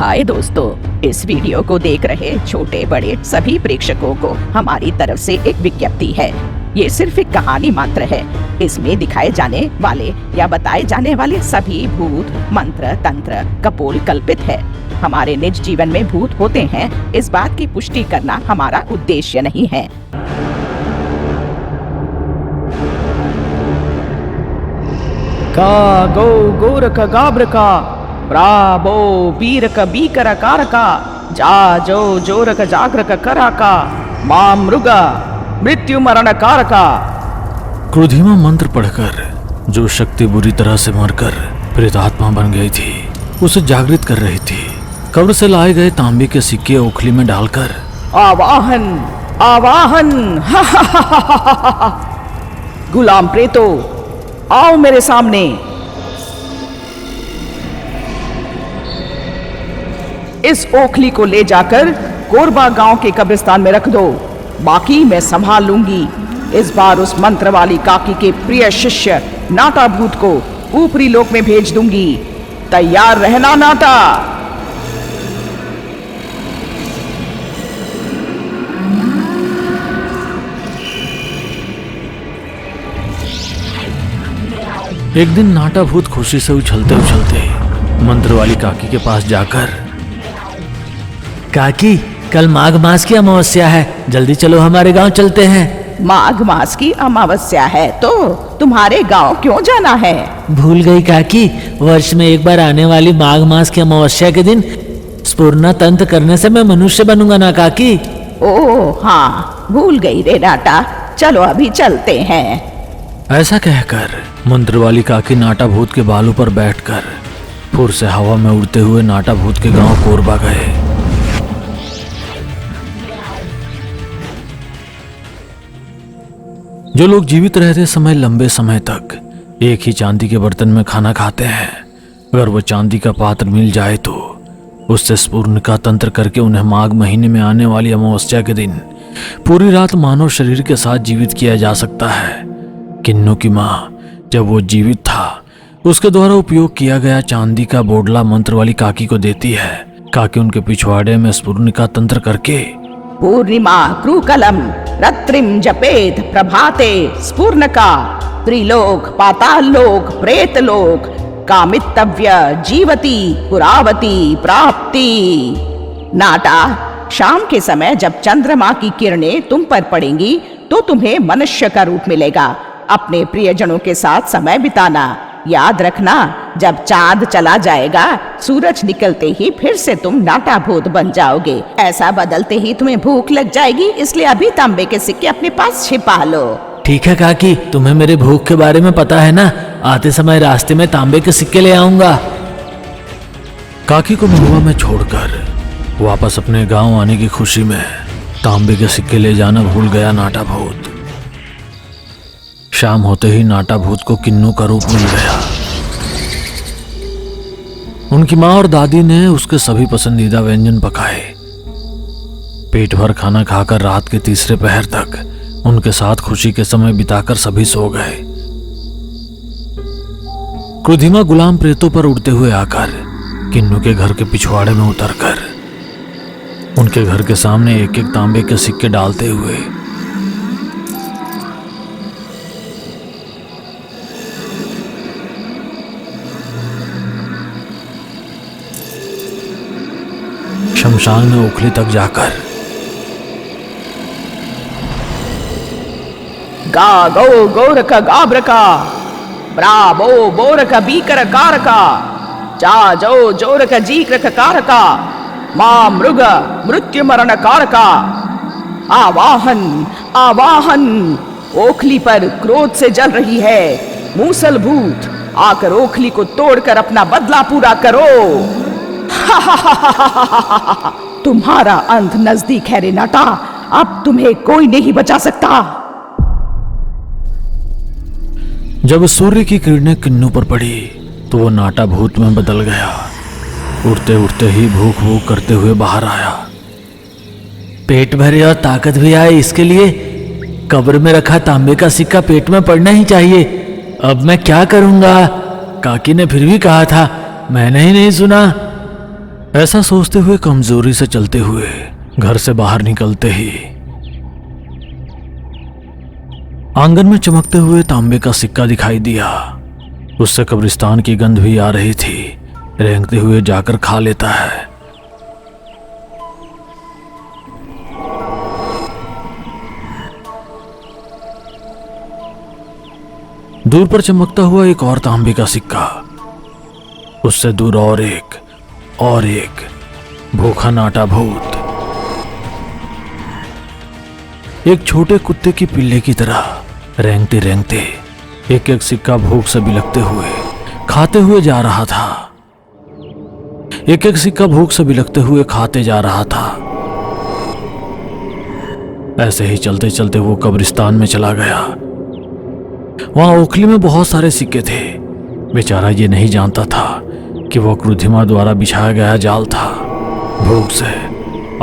हाय दोस्तों, इस वीडियो को देख रहे छोटे बड़े सभी प्रेक्षकों को हमारी तरफ से एक विज्ञप्ति है। ये सिर्फ एक कहानी मात्र है। इसमें दिखाए जाने वाले या बताए जाने वाले सभी भूत मंत्र तंत्र कपोल कल्पित है। हमारे निज जीवन में भूत होते हैं, इस बात की पुष्टि करना हमारा उद्देश्य नहीं है। का गो गोरक गाब्रका ब्राबो बीरक बीकर कारका जा जो जोरक जागरक कराका मां मृगा मृत्यु मरण कारका। क्रोधिमा मंत्र पढ़कर जो शक्ति बुरी तरह से मरकर प्रेतात्मा बन गई थी, उसे जागृत कर रही थी। कब्र से लाए गए तांबे के सिक्के ओखली में डालकर आवाहन आवाहन गुलाम प्रेतो आओ मेरे सामने। इस ओखली को ले जाकर कोरबा गांव के कब्रिस्तान में रख दो, बाकी मैं संभाल लूंगी। इस बार उस मंत्र वाली काकी के प्रिय शिष्य नाटा भूत को ऊपरी लोक में भेज दूंगी। तैयार रहना नाटा। एक दिन नाटा भूत खुशी से उछलते उछलते मंत्र वाली काकी के पास जाकर, काकी, कल माघ मास की अमावस्या है, जल्दी चलो हमारे गांव चलते हैं। माघ मास की अमावस्या है तो तुम्हारे गांव क्यों जाना है? भूल गई काकी, वर्ष में एक बार आने वाली माघ मास की अमावस्या के दिन स्पूर्णा तंत्र करने से मैं मनुष्य बनूंगा ना काकी। ओह हाँ, भूल गई रे नाटा, चलो अभी चलते हैं। ऐसा कहकर मंत्र वाली काकी नाटा भूत के बालों पर बैठकर फुर से हवा में उड़ते हुए नाटा भूत के गांव कोरबा गए। जो लोग जीवित रहते समय लंबे समय तक एक ही चांदी के बर्तन में खाना खाते हैं, अगर वो चांदी का पात्र मिल जाए तो उससे स्पूर्ण का तंत्र करके उन्हें माघ महीने में आने वाली अमावस्या के दिन पूरी रात मानव शरीर के साथ जीवित किया जा सकता है। किन्नू की माँ जब वो जीवित था, उसके द्वारा उपयोग किया गया चांदी का बोडला मंत्र वाली काकी को देती है। काकी उनके पिछवाड़े में स्पूर्ण का तंत्र करके पूर्णिमा क्रूकलम रत्रिम जपेत प्रभाते स्पूर्णका त्रिलोक पाताल लोक प्रेत लोक कामितव्य जीवती पुरावती प्राप्ति। नाटा, शाम के समय जब चंद्रमा की किरणें तुम पर पड़ेंगी तो तुम्हें मनुष्य का रूप मिलेगा। अपने प्रियजनों के साथ समय बिताना। याद रखना, जब चांद चला जाएगा, सूरज निकलते ही फिर से तुम नाटा भूत बन जाओगे। ऐसा बदलते ही तुम्हें भूख लग जाएगी, इसलिए अभी तांबे के सिक्के अपने पास छिपा लो। ठीक है काकी, तुम्हें मेरे भूख के बारे में पता है ना, आते समय रास्ते में तांबे के सिक्के ले आऊंगा। काकी को महुआ में छोड़कर वापस अपने गांव आने की खुशी में तांबे के सिक्के ले जाना भूल गया नाटा भूत। शाम होते ही नाटा भूत को किन्नू का रूप मिल गया। उनकी माँ और दादी ने उसके सभी पसंदीदा व्यंजन पकाए। पेट भर खाना खाकर रात के तीसरे पहर तक उनके साथ खुशी के समय बिताकर सभी सो गए। क्रोधिमा गुलाम प्रेतों पर उड़ते हुए आकर किन्नू के घर के पिछवाड़े में उतरकर उनके घर के सामने एक एक तांबे के सिक्के डालते हुए शमशान में ओखली तक जाकर गा गो गोरक गाब्रका ब्राबो बोरक बीकर कारका जा जो जोरक जीक्रक कारका मां मृग मृत्यु मरण कारका। आवाहन आवाहन। ओखली पर क्रोध से जल रही है मूसल भूत, आकर ओखली को तोड़कर अपना बदला पूरा करो। तुम्हारा अंत नजदीक है रे नाटा, अब तुम्हें कोई नहीं बचा सकता। जब सूर्य की किरणें किन्नू पर पड़ी तो वो नाटा भूत में बदल गया। उड़ते उड़ते ही भूख भूख करते हुए बाहर आया। पेट भरे और ताकत भी आए, इसके लिए कब्र में रखा तांबे का सिक्का पेट में पड़ना ही चाहिए। अब मैं क्या करूंगा? काकी ने फिर भी कहा था, मैंने ही नहीं सुना। ऐसा सोचते हुए कमजोरी से चलते हुए घर से बाहर निकलते ही आंगन में चमकते हुए तांबे का सिक्का दिखाई दिया। उससे कब्रिस्तान की गंध भी आ रही थी। रेंगते हुए जाकर खा लेता है। दूर पर चमकता हुआ एक और तांबे का सिक्का, उससे दूर और एक भूखा नाटा भूत, एक छोटे कुत्ते की पिल्ले की तरह रेंगते रेंगते एक एक सिक्का भूख से बिलखते हुए खाते हुए जा रहा था। एक एक सिक्का भूख से बिलखते हुए खाते जा रहा था। ऐसे ही चलते चलते वो कब्रिस्तान में चला गया। वहां ओखली में बहुत सारे सिक्के थे। बेचारा ये नहीं जानता था कि वो क्रुद्धिमा द्वारा बिछाया गया जाल था। भूख से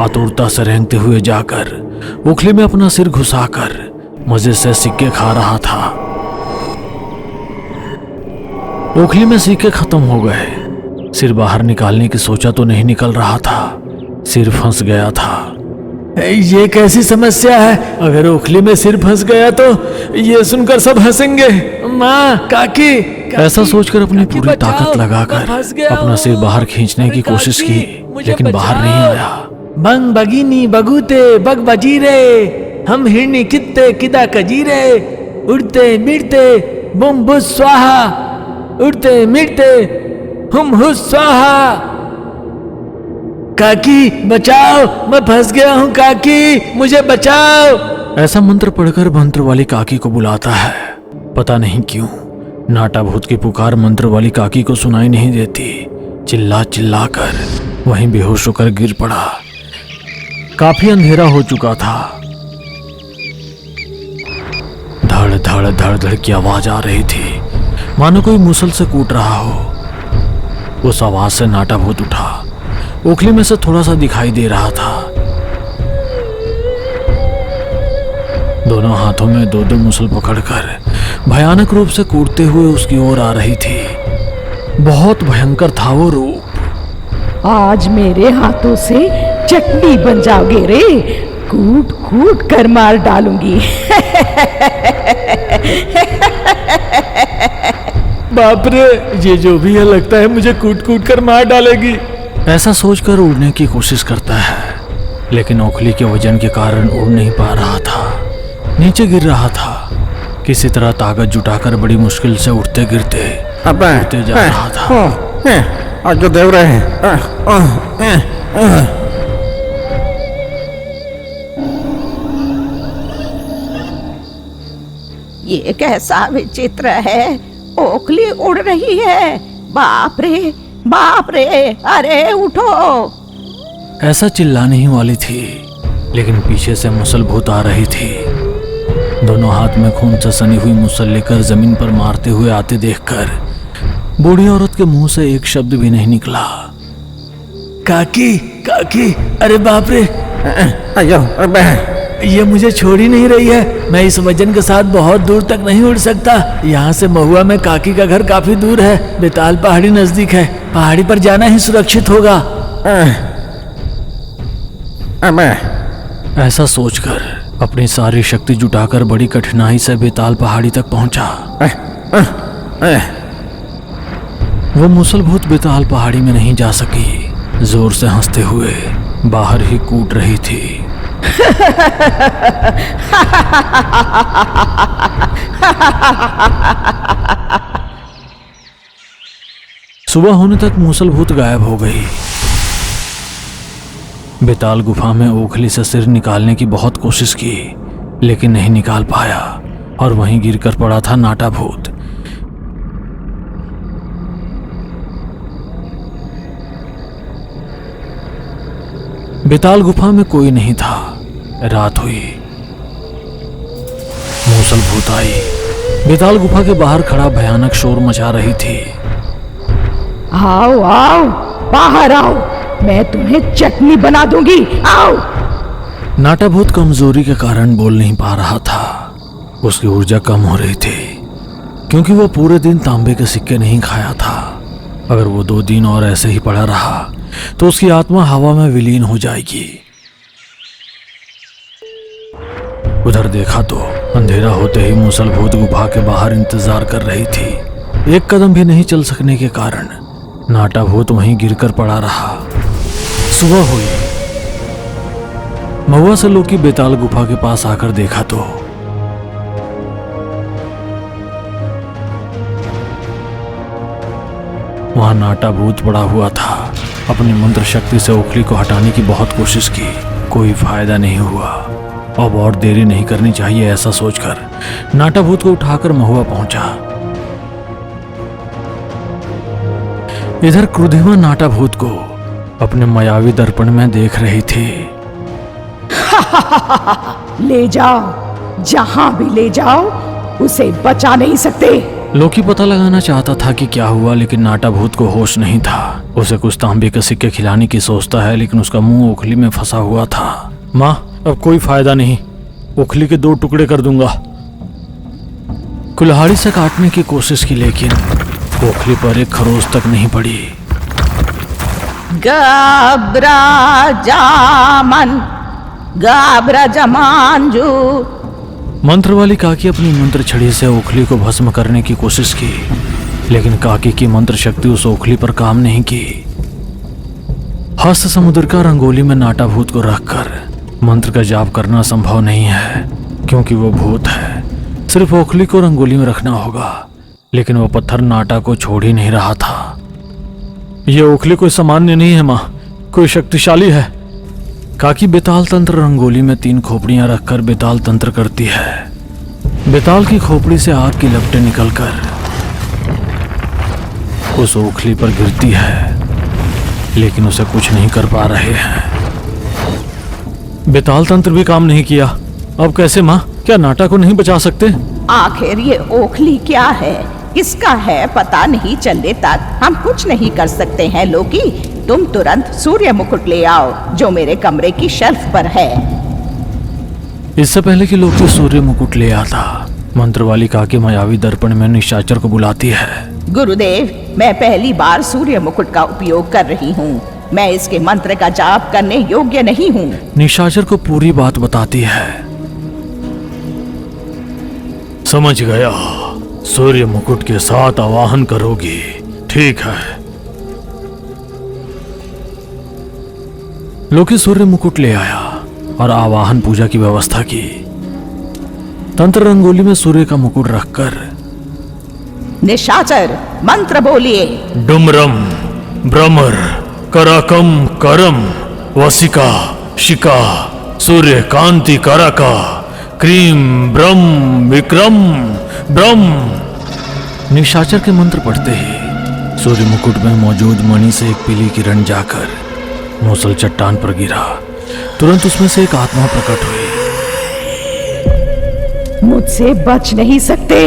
आतुरता से रेंगते हुए जाकर ओखली में अपना सिर घुसाकर मजे से सिक्के खा रहा था। ओखली में सिक्के खत्म हो गए। सिर बाहर निकालने की सोचा तो नहीं निकल रहा था, सिर फंस गया था। ये कैसी समस्या है? अगर ओखली में सिर फंस गया तो ये सुनकर सब हंसेंगे। माँ, काकी, ऐसा सोचकर अपनी पूरी ताकत लगाकर अपना सिर बाहर खींचने की कोशिश की, लेकिन बाहर नहीं आया। बंग बगिनी बगूते बग बजीरे, हम हिरनी कित्ते किदा कजीरे, उड़ते मिड़ते बुम बुस स्वाहा, उड़ते मिड़ते हम हुस स्वाहा। काकी बचाओ, मैं फंस गया हूँ काकी, मुझे बचाओ। ऐसा मंत्र पढ़कर मंत्र वाली काकी को बुलाता है। पता नहीं क्यों नाटा भूत की पुकार मंत्र वाली काकी को सुनाई नहीं देती। चिल्ला चिल्ला कर वहीं बेहोश होकर गिर पड़ा। काफी अंधेरा हो चुका था। धड़ धड़ धड़ धड़ की आवाज आ रही थी, मानो कोई मुसल से कूट रहा हो। उस आवाज से नाटा भूत उठा। ओखली में से थोड़ा सा दिखाई दे रहा था। दोनों हाथों में दो दो मुसल पकड़कर भयानक रूप से कूटते हुए उसकी ओर आ रही थी। बहुत भयंकर था वो रूप। आज मेरे हाथों से चटनी बन जाओगे रे, कूट कूट कर मार डालूंगी। बाप रे, ये जो भी है लगता है मुझे कूट कूट कर मार डालेगी। ऐसा सोचकर उड़ने की कोशिश करता है, लेकिन ओखली के वजन के कारण उड़ नहीं पा रहा था। नीचे गिर रहा था। किसी तरह ताकत जुटाकर बड़ी मुश्किल से उड़ते गिरते उड़ते जा रहा था। आज जो देव रहे हैं। ये कैसा विचित्र है, ओखली उड़ रही है। बाप रे, अरे उठो। ऐसा चिल्लाने ही वाली थी, लेकिन पीछे से मुसल भूत आ रही थी। दोनों हाथ में खून से सनी हुई मुसल लेकर जमीन पर मारते हुए आते देखकर बूढ़ी औरत के मुंह से एक शब्द भी नहीं निकला। काकी, काकी, अरे बाप रे, अयो, ये मुझे छोड़ ही नहीं रही है। मैं इस वजन के साथ बहुत दूर तक नहीं उड़ सकता। यहाँ से महुआ में काकी का घर काफी दूर है। बेताल पहाड़ी नजदीक है। पहाड़ी पर जाना ही सुरक्षित होगा। ऐसा सोचकर अपनी सारी शक्ति जुटाकर बड़ी कठिनाई से बेताल पहाड़ी तक पहुंचा। वो मुसलभूत बेताल पहाड़ी में नहीं जा सकी। जोर से हंसते हुए बाहर ही कूद रही थी। सुबह होने तक मूसलभूत गायब हो गई। बेताल गुफा में ओखली से सिर निकालने की बहुत कोशिश की, लेकिन नहीं निकाल पाया और वहीं गिरकर पड़ा था नाटा भूत। बेताल गुफा में कोई नहीं था। रात हुई। मूसल भूत आई। बेताल गुफा के बाहर खड़ा भयानक शोर मचा रही थी। आओ आओ, बाहर आओ, मैं तुम्हें चटनी बना दूंगी, आओ। नाटा भूत कमजोरी के कारण बोल नहीं पा रहा था। उसकी ऊर्जा कम हो रही थी, क्योंकि वो पूरे दिन तांबे के सिक्के नहीं खाया था। अगर वो 2 दिन और ऐसे ही पड़ा रहा तो उसकी आत्मा हवा में विलीन हो जाएगी। उधर देखा तो अंधेरा होते ही मुसलभूत गुफा के बाहर इंतजार कर रही थी। एक कदम भी नहीं चल सकने के कारण नाटा भूत वहीं गिरकर पड़ा रहा। सुबह हुई। महुआ से लोकी बेताल गुफा के पास आकर देखा तो वहां नाटा भूत पड़ा हुआ था। अपनी मंत्र शक्ति से ओखली को हटाने की बहुत कोशिश की, कोई फायदा नहीं हुआ। अब और देरी नहीं करनी चाहिए, ऐसा सोचकर नाटा भूत को उठाकर महुआ पहुंचा। इधर क्रुधिमा नाटा भूत को अपने मायावी दर्पण में देख रही थी। ले जाओ, जहां भी ले जाओ, उसे बचा नहीं सकते। लोकी पता लगाना चाहता था कि क्या हुआ, लेकिन नाटा भूत को होश नहीं था। उसे कुछ तांबे के सिक्के खिलाने की सोचता है, लेकिन उसका मुंह ओखली में फंसा हुआ था। माँ, अब कोई फायदा नहीं, ओखली के 2 टुकड़े कर दूंगा। कुल्हाड़ी से काटने की कोशिश की, लेकिन ओखली पर एक खरोच तक नहीं पड़ी। गाब्रा जामन, गाब्रा जमांजू। मंत्र वाली काकी अपनी मंत्र छड़ी से ओखली को भस्म करने की कोशिश की, लेकिन काकी की मंत्र शक्ति उस ओखली पर काम नहीं की। हस्त समुद्र का रंगोली में नाटा भूत को रखकर मंत्र का जाप करना संभव नहीं है, क्योंकि वो भूत है। सिर्फ ओखली को रंगोली में रखना होगा, लेकिन वो पत्थर नाटा को छोड़ ही नहीं रहा था। ये ओखली कोई सामान्य नहीं है माँ, कोई शक्तिशाली है। काकी बेताल तंत्र रंगोली में 3 खोपड़ियां रखकर बेताल तंत्र करती है। बेताल की खोपड़ी से आग की लपटें निकलकर उस ओखली पर गिरती है, लेकिन उसे कुछ नहीं कर पा रहे हैं। बेताल तंत्र भी काम नहीं किया। अब कैसे माँ, क्या नाटा को नहीं बचा सकते? आखिर ये ओखली क्या है, किसका है, पता नहीं चलने तक हम कुछ नहीं कर सकते हैं। लोकी, तुम तुरंत सूर्य मुकुट ले आओ, जो मेरे कमरे की शेल्फ पर है। इससे पहले कि लोकी सूर्य मुकुट ले आता, मंत्र वाली काकी मायावी दर्पण में निशाचर को बुलाती है। गुरुदेव, मैं पहली बार सूर्य मुकुट का उपयोग कर रही हूँ। मैं इसके मंत्र का जाप करने योग्य नहीं हूँ। निशाचर को पूरी बात बताती है। समझ गया, सूर्य मुकुट के साथ आवाहन करोगी, ठीक है। लोकी सूर्य मुकुट ले आया और आवाहन पूजा की व्यवस्था की। तंत्र रंगोली में सूर्य का मुकुट रखकर निशाचर मंत्र बोलिए। डुमरम ब्रह्मर कराकम करम वसिका शिका सूर्य कांति करका क्रीम ब्रह्म विक्रम ब्रह्म। निशाचर के मंत्र पढ़ते ही सूर्य मुकुट में मौजूद मणि से एक पीली किरण जाकर मूसल चट्टान पर गिरा। तुरंत उसमें से एक आत्मा प्रकट हुई। मुझसे बच नहीं सकते,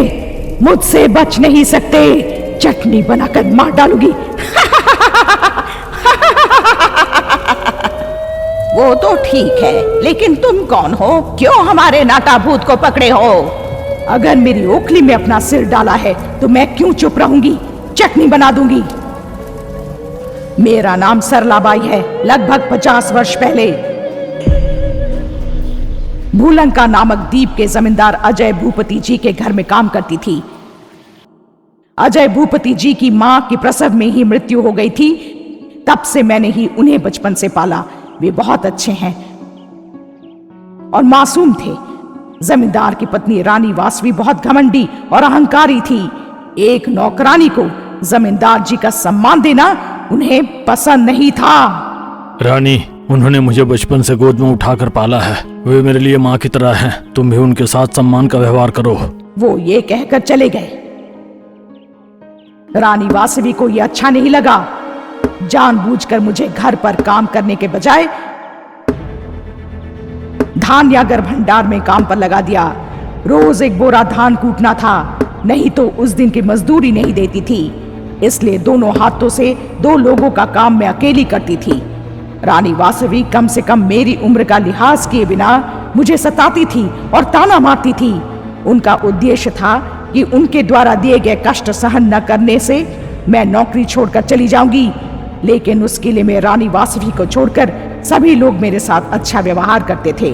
मुझसे बच नहीं सकते, चटनी बनाकर मार डालूंगी। वो तो ठीक है, लेकिन तुम कौन हो? क्यों हमारे नाटा भूत को पकड़े हो? अगर मेरी ओखली में अपना सिर डाला है तो मैं क्यों चुप रहूंगी? चटनी बना दूंगी। मेरा नाम सरलाबाई है। लगभग 50 वर्ष पहले भूलंका नामक द्वीप के जमींदार अजय भूपति जी के घर में काम करती थी। अजय भूपति जी की मां की प्रसव में ही मृत्यु हो गई थी। तब से मैंने ही उन्हें बचपन से पाला। वे बहुत अच्छे हैं और मासूम थे। जमींदार की पत्नी रानी वासवी बहुत घमंडी और अहंकारी थी। एक नौकरानी को जमींदार जी का सम्मान देना उन्हें पसंद नहीं था। रानी, उन्होंने मुझे बचपन से गोद में उठाकर पाला है। वे मेरे लिए माँ की तरह हैं। तुम भी उनके साथ सम्मान का व्यवहार करो। वो ये कहकर चले गए। रानी वासवी को यह अच्छा नहीं लगा। जानबूझकर मुझे घर पर काम करने के बजाय धान यागर भंडार में काम पर लगा दिया। रोज एक बोरा धान कूटना था, नहीं तो उस दिन की मजदूरी नहीं देती थी। इसलिए दोनों हाथों से 2 लोगों का काम मैं अकेली करती थी। रानी वासवी कम से कम मेरी उम्र का लिहाज किए बिना मुझे सताती थी और ताना मारती थी। उनका उद्देश्य था कि उनके द्वारा दिए गए कष्ट सहन न करने से मैं नौकरी छोड़कर चली जाऊंगी। लेकिन उस किले में रानी वासवी को छोड़कर सभी लोग मेरे साथ अच्छा व्यवहार करते थे।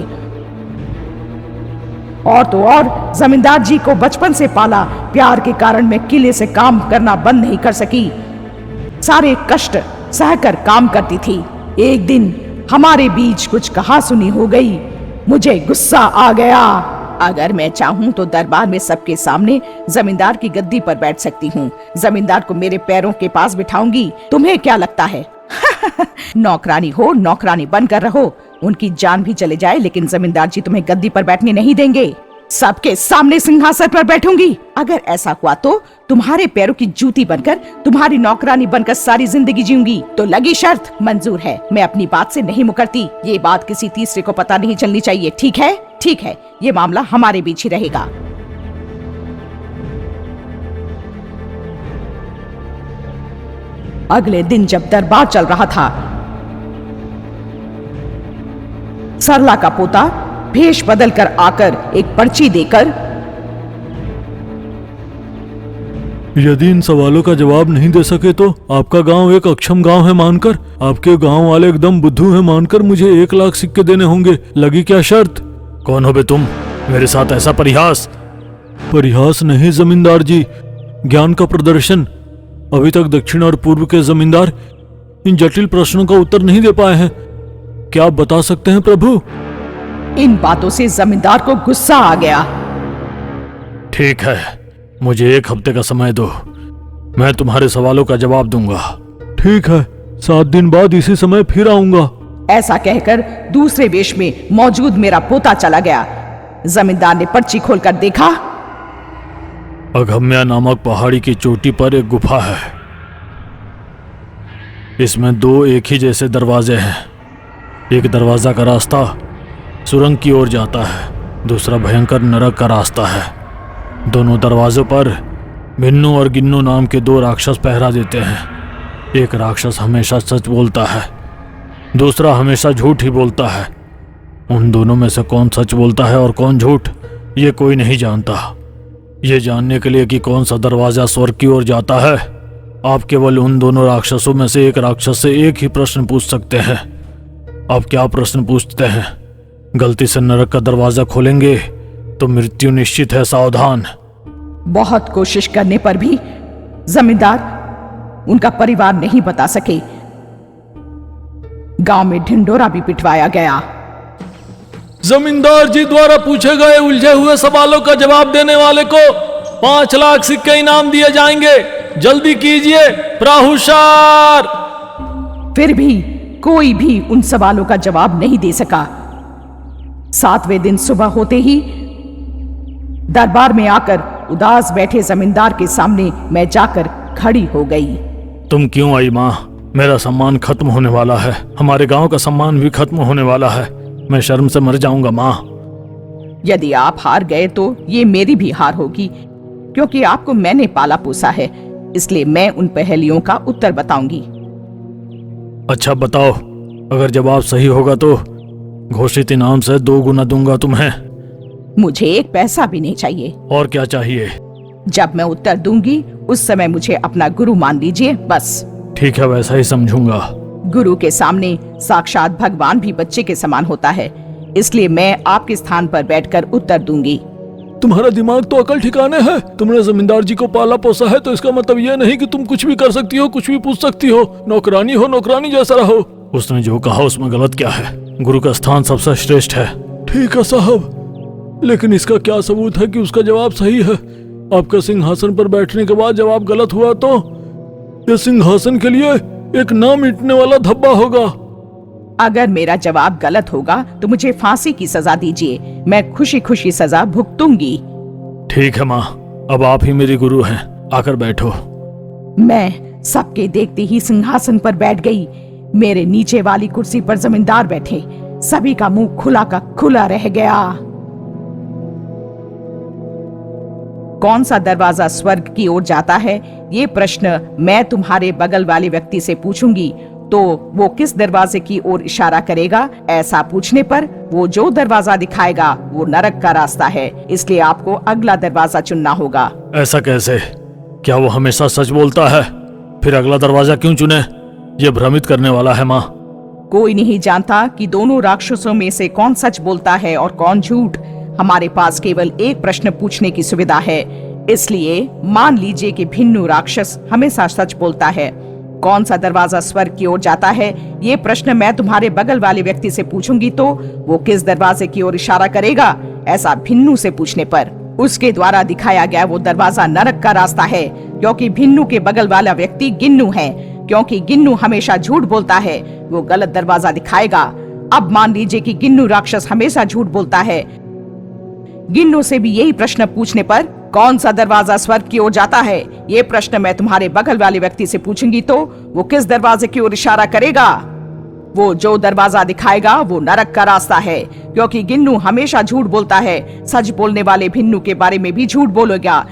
और तो और जमींदार जी को बचपन से पाला प्यार के कारण मैं किले से काम करना बंद नहीं कर सकी। सारे कष्ट सहकर काम करती थी। एक दिन हमारे बीच कुछ कहासुनी हो गई। मुझे गुस्सा आ गया। अगर मैं चाहूं तो दरबार में सबके सामने जमींदार की गद्दी पर बैठ सकती हूँ। जमींदार को मेरे पैरों के पास बिठाऊंगी। तुम्हें क्या लगता है? नौकरानी हो, नौकरानी बनकर रहो। उनकी जान भी चले जाए लेकिन जमींदार जी तुम्हें गद्दी पर बैठने नहीं देंगे। सबके सामने सिंहासन पर बैठूंगी। अगर ऐसा हुआ तो तुम्हारे पैरों की जूती बनकर, तुम्हारी नौकरानी बनकर सारी जिंदगी जीऊंगी। तो लगी शर्त मंजूर है। मैं अपनी बात से नहीं मुकरती। ये बात किसी तीसरे को पता नहीं चलनी चाहिए। ठीक है? ठीक है, ये मामला हमारे बीच ही रहेगा। अगले दिन जब दरबार चल रहा था, सरला का पोता भेष बदलकर आकर एक पर्ची देकर, यदि इन सवालों का जवाब नहीं दे सके तो आपका गांव एक अक्षम गांव है मानकर, आपके गांव वाले एकदम बुद्धू हैं मानकर मुझे 1 लाख सिक्के देने होंगे। लगी क्या शर्त? कौन हो बे तुम? मेरे साथ ऐसा परिहास? परिहास नहीं जमींदार जी, ज्ञान का प्रदर्शन। अभी तक दक्षिण और पूर्व के जमींदार इन जटिल प्रश्नों का उत्तर नहीं दे पाए हैं। क्या आप बता सकते हैं प्रभु? इन बातों से जमींदार को गुस्सा आ गया। ठीक है, मुझे 1 हफ्ते का समय दो, मैं तुम्हारे सवालों का जवाब दूंगा। ठीक है, 7 दिन बाद इसी समय फिर आऊंगा। ऐसा कहकर दूसरे वेश में मौजूद मेरा पोता चला गया। जमींदार ने पर्ची खोलकर देखा। अगम्या नामक पहाड़ी की चोटी पर एक गुफा है। इसमें 2 एक ही जैसे दरवाजे हैं। एक दरवाजा का रास्ता सुरंग की ओर जाता है, दूसरा भयंकर नरक का रास्ता है। दोनों दरवाजों पर भिन्नू और गिन्नू नाम के 2 राक्षस पहरा देते हैं। एक राक्षस हमेशा सच बोलता है, दूसरा हमेशा झूठ ही बोलता है। उन दोनों में से कौन सच बोलता है और कौन झूठ, ये कोई नहीं जानता। ये जानने के लिए कि कौन सा दरवाजा स्वर्ग की ओर जाता है, आप केवल उन दोनों राक्षसों में से एक राक्षस से एक ही प्रश्न पूछ सकते हैं। आप क्या प्रश्न पूछते हैं? गलती से नरक का दरवाजा खोलेंगे तो मृत्यु निश्चित है, सावधान। बहुत कोशिश करने पर भी जमींदार उनका परिवार नहीं बता सके। गांव में ढिंडोरा भी पिटवाया गया। जमींदार जी द्वारा पूछे गए उलझे हुए सवालों का जवाब देने वाले को 5 लाख सिक्के इनाम दिए जाएंगे। जल्दी कीजिए प्राहुशार। फिर भी कोई भी उन सवालों का जवाब नहीं दे सका। 7वें दिन सुबह होते ही दरबार में आकर उदास बैठे जमींदार के सामने मैं जाकर खड़ी हो गई। तुम क्यों आई माँ? मेरा सम्मान खत्म होने वाला है, हमारे गांव का सम्मान भी खत्म होने वाला है। मैं शर्म से मर जाऊंगा माँ। यदि आप हार गए तो ये मेरी भी हार होगी, क्योंकि आपको मैंने पाला पोसा है, इसलिए मैं उन पहेलियों का उत्तर बताऊंगी। अच्छा बताओ, अगर जवाब सही होगा तो घोषित इनाम से 2 गुना दूंगा तुम्हें। मुझे 1 पैसा भी नहीं चाहिए। और क्या चाहिए? जब मैं उत्तर दूंगी उस समय मुझे अपना गुरु मान लीजिए, बस। ठीक है, वैसा ही समझूंगा। गुरु के सामने साक्षात भगवान भी बच्चे के समान होता है, इसलिए मैं आपके स्थान पर बैठकर उत्तर दूंगी। तुम्हारा दिमाग तो अकल ठिकाने है। तुमने जमींदार जी को पाला पोसा है तो इसका मतलब यह नहीं कि तुम कुछ भी कर सकती हो, कुछ भी पूछ सकती हो। नौकरानी हो, नौकरानी जैसा रहो। उसने जो कहा उसमें गलत क्या है? गुरु का स्थान सबसे श्रेष्ठ है। ठीक है साहब, लेकिन इसका क्या सबूत है कि उसका जवाब सही है? आपका सिंहासन पर बैठने के बाद जवाब गलत हुआ तो ये सिंहासन के लिए एक ना मिटने वाला धब्बा होगा। अगर मेरा जवाब गलत होगा तो मुझे फांसी की सजा दीजिए, मैं खुशी खुशी सजा भुगतूंगी। ठीक है माँ, अब आप ही मेरी गुरु हैं, आकर बैठो। मैं सबके देखते ही सिंहासन पर बैठ गई। मेरे नीचे वाली कुर्सी पर जमींदार बैठे। सभी का मुंह खुला का खुला रह गया। कौन सा दरवाजा स्वर्ग की ओर जाता है, ये प्रश्न मैं तुम्हारे बगल वाले व्यक्ति से पूछूंगी तो वो किस दरवाजे की ओर इशारा करेगा। ऐसा पूछने पर वो जो दरवाजा दिखाएगा वो नरक का रास्ता है, इसलिए आपको अगला दरवाजा चुनना होगा। ऐसा कैसे? क्या वो हमेशा सच बोलता है? फिर अगला दरवाजा क्यों चुने? यह भ्रमित करने वाला है माँ। कोई नहीं जानता कि दोनों राक्षसों में से कौन सच बोलता है और कौन झूठ। हमारे पास केवल एक प्रश्न पूछने की सुविधा है, इसलिए मान लीजिए कि भिन्नु राक्षस हमेशा सच बोलता है। कौन सा दरवाजा स्वर्ग की ओर जाता है, ये प्रश्न मैं तुम्हारे बगल वाले व्यक्ति से पूछूंगी तो वो किस दरवाजे की ओर इशारा करेगा। ऐसा भिन्नु से पूछने पर उसके द्वारा दिखाया गया वो दरवाजा नरक का रास्ता है, क्योंकि भिन्नु के बगल वाला व्यक्ति गिन्नु है। क्योंकि गिन्नु हमेशा झूठ बोलता है, वो गलत दरवाजा दिखाएगा। अब मान लीजिए कि गिन्नु राक्षस हमेशा झूठ बोलता है। गिन्नु से भी यही प्रश्न पूछने पर कौन सा दरवाजा स्वर्ग की ओर जाता है, ये प्रश्न मैं तुम्हारे बगल वाले व्यक्ति से पूछूंगी तो वो किस दरवाजे की ओर इशारा करेगा। वो जो दरवाजा दिखाएगा वो नरक का रास्ता है, क्योंकि गिन्नु हमेशा झूठ बोलता है। सच बोलने वाले भिन्नु के बारे में भी झूठ बोलेगा,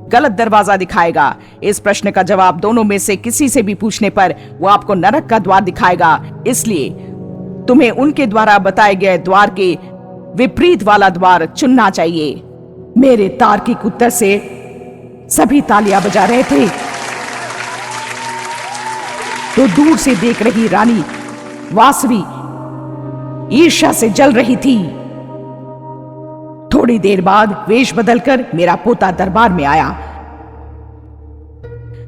गलत दरवाजा दिखाएगा। इस प्रश्न का जवाब दोनों में से किसी से भी पूछने पर वो आपको नरक का द्वार दिखाएगा। इसलिए तुम्हें उनके द्वारा बताए गए द्वार के विपरीत वाला द्वार चुनना चाहिए। मेरे तार्किक उत्तर से सभी तालियां बजा रहे थे, तो दूर से देख रही रानी वासवी ईर्ष्या से जल रही थी। थोड़ी देर बाद वेश बदलकर मेरा पोता दरबार में आया।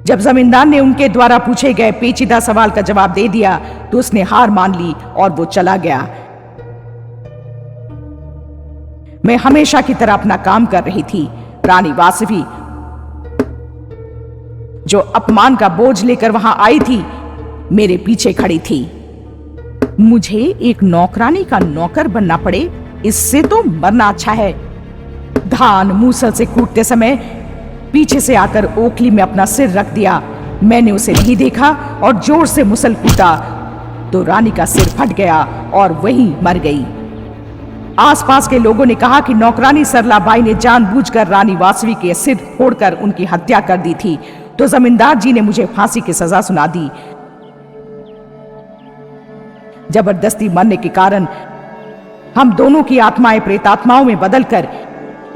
जब जमींदार ने उनके द्वारा पूछे गए पेचीदा सवाल का जवाब दे दिया तो उसने हार मान ली और वो चला गया। मैं हमेशा की तरह अपना काम कर रही थी। रानी वासवी जो अपमान का बोझ लेकर वहां आई थी, मेरे पीछे खड़ी थी। मुझे एक नौकरानी का नौकर बनना पड़े, इससे तो मरना अच्छा है। धान मूसल से कूटते समय पीछे से आकर ओखली में अपना सिर रख दिया। मैंने उसे नहीं देखा और जोर से मुसल कूटा तो रानी का सिर फट गया और वहीं मर गई। आसपास के लोगों ने कहा कि नौकरानी सरलाबाई ने जानबूझकर रानी वासवी के सिर फोड़कर उनकी हत्या कर दी थी। तो जमींदार जी ने मुझे फांसी की सजा सुना दी। जबरदस्ती मरने के कारण हम दोनों की आत्माएं प्रेतात्माओं में बदलकर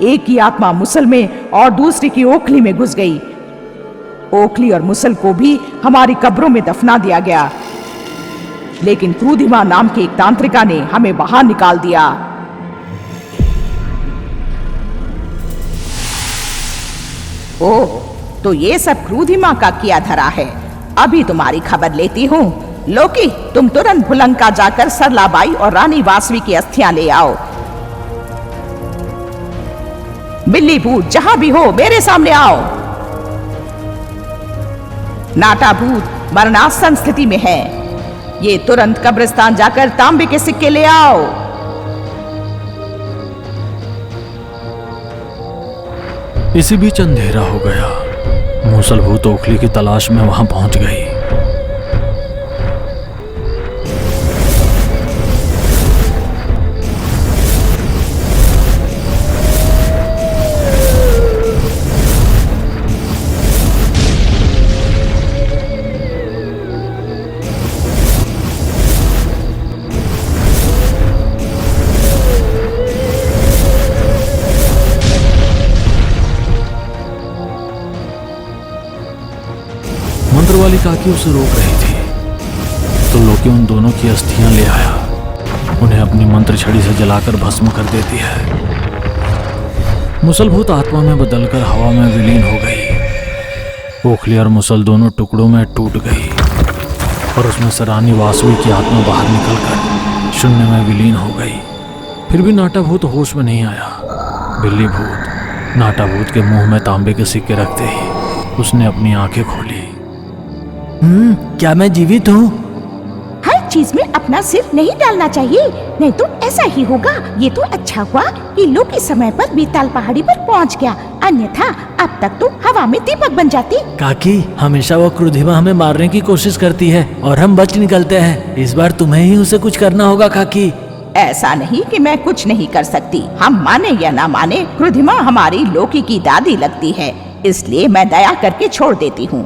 एक की आत्मा मुसल में और दूसरी की ओखली में घुस गई। ओखली और मुसल को भी हमारी कब्रों में दफना दिया गया, लेकिन क्रूधिमा नाम की एक तांत्रिका ने हमें बाहर निकाल दिया। ओह, तो ये सब क्रूधिमा का किया धरा है। अभी तुम्हारी खबर लेती हूँ। लोकी, तुम तुरंत भुलंका जाकर सरलाबाई और रानी वासवी की अस्थियां ले आओ। बिल्ली भूत जहां भी हो मेरे सामने आओ। नाटा भूत मरणासन स्थिति में है, ये तुरंत कब्रिस्तान जाकर तांबे के सिक्के ले आओ। इसी बीच अंधेरा हो गया। मूसलभूत ओखली की तलाश में वहां पहुंच गई। मंत्र वाली काकी उसे रोक रही थी, तो लोकी उन दोनों की अस्थियां ले आया। उन्हें अपनी मंत्र छड़ी से जलाकर भस्म कर देती है। मुसलभूत आत्मा में बदलकर हवा में विलीन हो गई। ओखली और मुसल दोनों टुकड़ों में टूट गई और उसमें से रानी वासवी की आत्मा बाहर निकलकर शून्य में विलीन हो गई। फिर भी नाटा भूत होश में नहीं आया। बिल्ली भूत नाटा भूत के मुंह में तांबे के सिक्के रखते ही उसने अपनी आंखें खोली। क्या मैं जीवित हूँ? हर चीज में अपना सिर नहीं डालना चाहिए, नहीं तो ऐसा ही होगा। ये तो अच्छा हुआ कि लोकी समय पर बेताल पहाड़ी पर पहुँच गया, अन्यथा अब तक तो हवा में दीपक बन जाती। काकी, हमेशा वो क्रूधिमा हमें मारने की कोशिश करती है और हम बच निकलते हैं। इस बार तुम्हें ही उसे कुछ करना होगा काकी। ऐसा नहीं कि मैं कुछ नहीं कर सकती। हम माने या ना माने, क्रूधिमा हमारी लोकी की दादी लगती है, इसलिए मैं दया करके छोड़ देती हूँ।